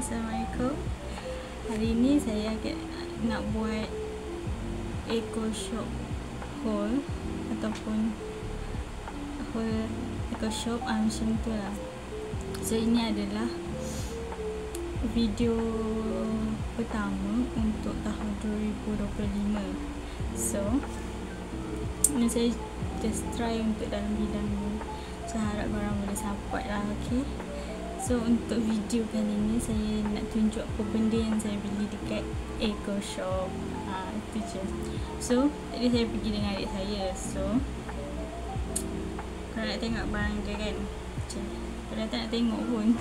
Assalamualaikum. Hari ni saya nak buat eco shop haul ataupun haul eco shop macam tu lah. So ini adalah video pertama untuk tahun 2025. So ini saya just try untuk dalam bidang ni. Saya harap korang boleh support lah, okay? So untuk video kali ni saya nak tunjuk apa benda yang saya beli dekat eco shop. Itu je. So tadi saya pergi dengan adik saya. So korang nak tengok barang dia kan? Korang tak nak tengok pun.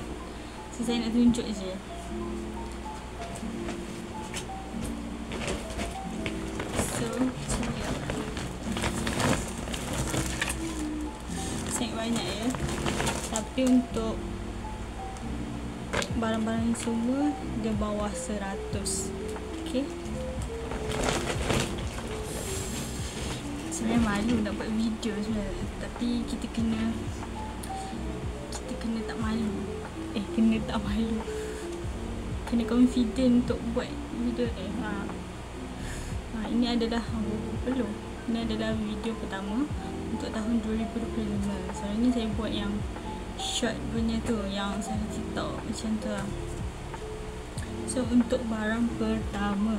So saya nak tunjuk je. So sangat banyak ya. Tapi untuk barang-barang ni semua dia bawah 100. Okay. Sebenarnya malu nak buat video sebenarnya, tapi kita kena tak malu. Kena tak malu. Kena confident untuk buat video ni. Ini adalah belum. Ini adalah video pertama untuk tahun 2025. So ini saya buat yang short punya tu, yang saya TikTok macam tu lah. So untuk barang pertama,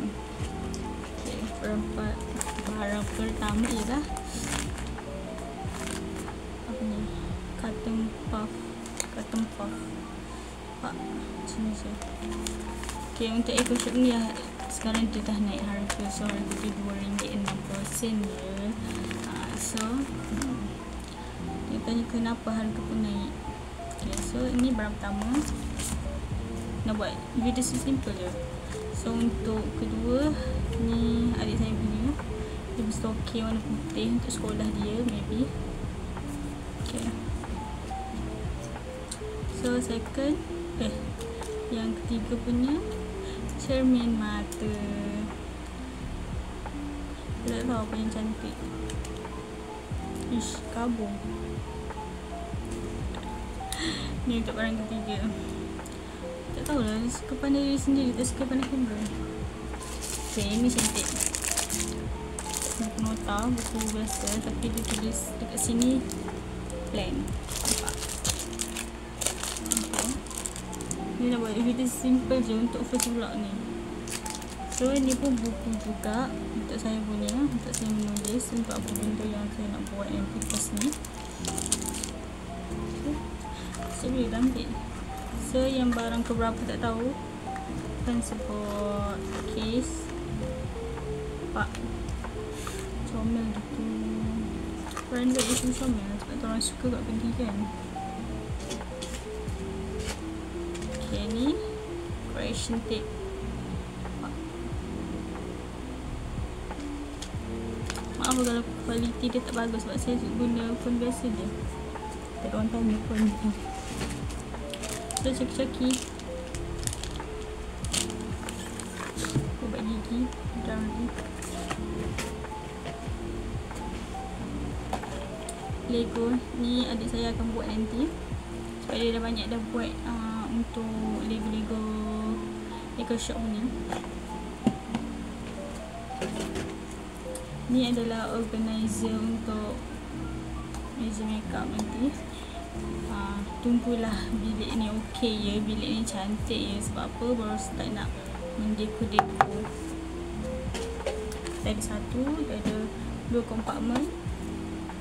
barang pertama ialah apa ni, carton puff pak macam ni je. Okay, untuk eco shop ni lah, sekarang dia dah naik harga. So harga dia RM2.60 je. So dia tanya kenapa harga pun naik. Okay, so ini barang pertama. Nak buat video simple je. So untuk kedua, ni adik saya punya. Dia mesti okey, warna putih untuk sekolah dia maybe. Okay. So second, yang ketiga punya cermin mata. Tak tahu apa yang cantik. Ish, kabur. Ni untuk barang ketiga. Tak tahulah, suka pandai diri sendiri, tak suka pandai kamera. Okay, ni cantik. Buku nota, buku biasa, tapi dia tulis dekat sini plan. Nampak? Okay. Ni nak buat video simple je untuk first vlog ni. So ni pun buku juga untuk saya punya, untuk saya menulis untuk apa benda yang saya nak buat yang lepas ni. So boleh ambil. So yang barang keberapa tak tahu, kan sebut case pak comel gitu. Branded itu comel sebab orang suka kat pergi kan. Okay, ni correction tape. Maaf kalau kualiti dia tak bagus sebab saya guna phone biasa je. Tak ada orang tanya pun. So caki-caki ubat gigi dan Lego. Ni adik saya akan buat nanti sebab dia dah banyak dah buat untuk Lego eco shop punya. Ni adalah organizer untuk meja makeup nanti. Tunggulah bilik ni okey ya, bilik ni cantik ya. Sebab apa, baru start nak mendeko-deko. Kita ada satu, kita ada 2 kompartmen.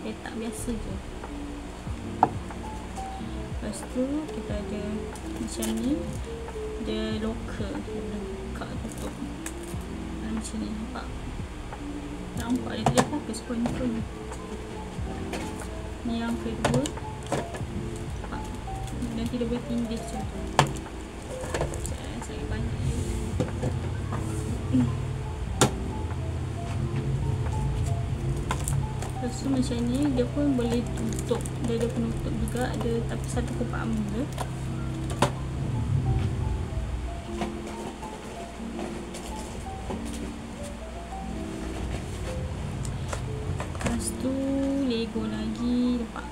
Letak biasa je. Lepas tu kita ada macam ni, dia locker, dia boleh buka tutup macam ni. Nampak dia tidak fokus pun. Ni yang kedua. Nanti dia boleh tindih macam tu. Sangat banyak je. Lepas tu macam ni, dia pun boleh tutup. Dia ada penutup juga, ada tapi satu kompartmen je. Lepas tu Lego lagi. Nampak?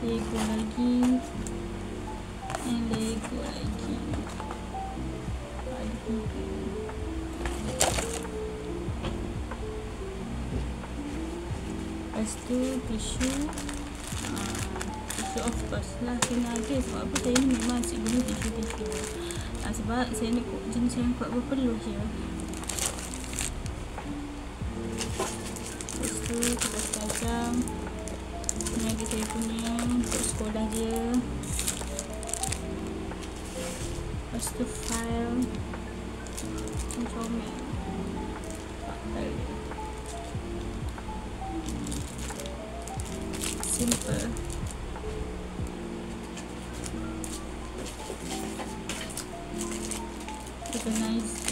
Lego lagi. And Lego lagi. Lepas tu tisu, tisu of course lah kena ada. Sebab apa saya ni memang asyik guna tisu. Sebab saya nak jenis yang kuat berpeluh je. Lepas tu kertas tajam, ni ada saya punya untuk sekolah dia. Lepas tu file comel simple.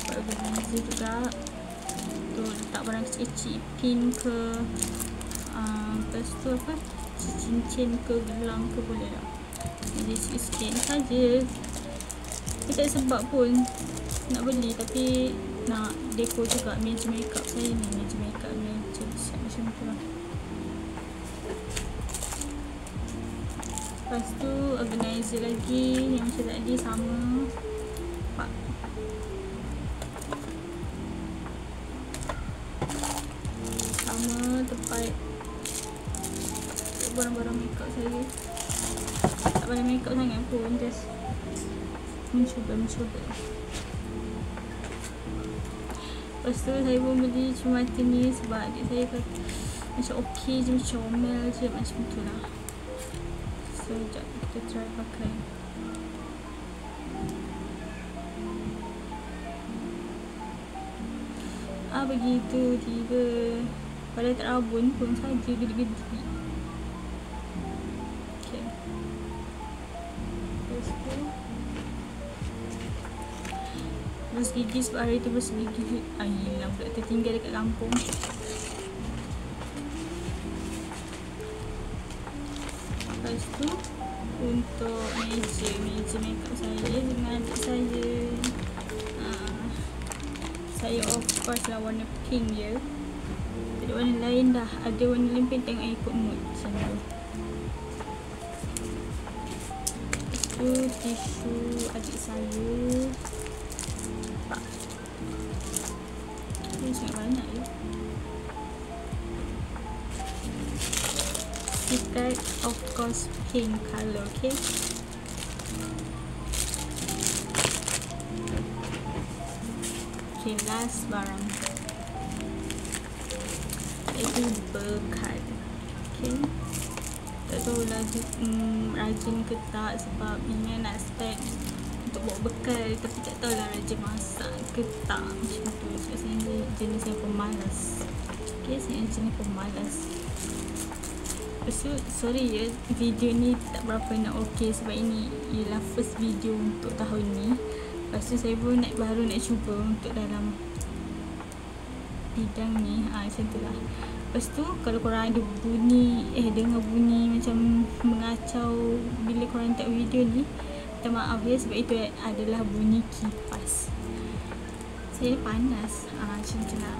Organizer juga tu, letak barang kecil-kecil, pin ke, lepas tu apa, cincin ke, gelang ke, boleh tak. Jadi sikit-sikit saja. Dia tak sebab pun nak beli, tapi nak dekor juga meja makeup saya ni, meja makeup meja macam tu lah. Lepas tu organizer lagi yang macam tadi sama. Sama tempat barang-barang makeup saya. Tak banyak makeup sangat pun, just mencuba. Lepas tu saya pun beli cermata ni sebab adik saya kata macam okey je, macam comel je, macam tu lah. So sekejap kita try pakai. Begitu tiba. Pada terabun pun saja gede-gede. Okay. Lepas tu berus gigi sebab hari tu berus gigi. Yelah pula tertinggal dekat kampung. Lepas tu untuk meja makeup saya dengan adik saya. Saya of course lah warna pink je. Tak ada warna lain dah. Ada warna lain pun tengok ikut mood macam tu. Itu tisu adik saya. Ini sangat banyak je. Kita of course pink colour, okay. Okay, last barang iaitu bekal. Okay, tak tahulah rajin ke tak, sebab Mina nak start untuk bawa bekal, tapi tak tahulah rajin masak ke tak macam tu. Sebab saya jenis yang pemalas. Okay, saya jenis pemalas. Lepas tu sorry ya, video ni tak berapa nak okay, sebab ini ialah first video untuk tahun ni. Lepas tu saya pun baru nak cuba untuk dalam bidang ni, macam tu lah. Lepas tu kalau korang ada bunyi, dengar bunyi macam mengacau bila korang tengok video ni, minta maaf ya, sebab itu adalah bunyi kipas. Saya panas, macam tu lah.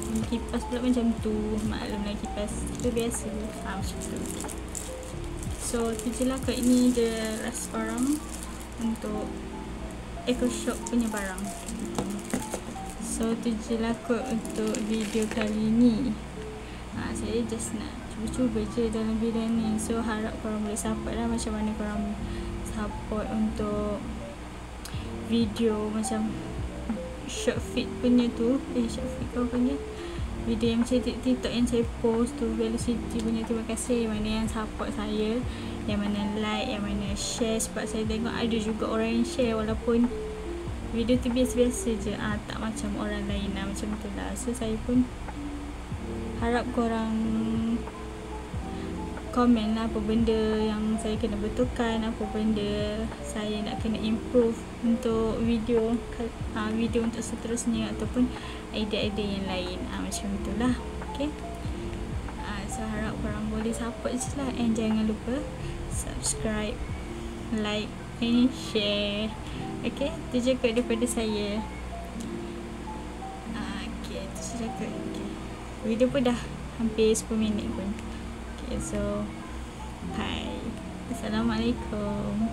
Bunyi kipas pula macam tu, maklumlah kipas tu biasa, macam tu. So tu je lah kot, ini je last barang untuk EcoShop punya barang. So tu je lah kot untuk video kali ni. Saya just nak cuba-cuba je dalam bidang ni. So harap korang boleh support lah macam mana korang support untuk video macam short fit punya tu. Short fit kau punya video yang macam TikTok yang saya post tu, Velocity punya. Terima kasih yang mana yang support saya, yang mana like, yang mana share. Sebab saya tengok ada juga orang yang share walaupun video tu biasa-biasa je, tak macam orang lain lah, macam tu lah. So saya pun harap korang komen lah apa benda yang saya kena betulkan, apa benda saya nak kena improve untuk video untuk seterusnya, ataupun idea-idea yang lain, macam tu lah. Okay, so harap korang boleh support je lah, and jangan lupa subscribe, like and share. Okay, tu je kot daripada saya. Okay, tu je kot. Okay, video pun dah hampir 10 minit pun. Okay, so bye. Assalamualaikum.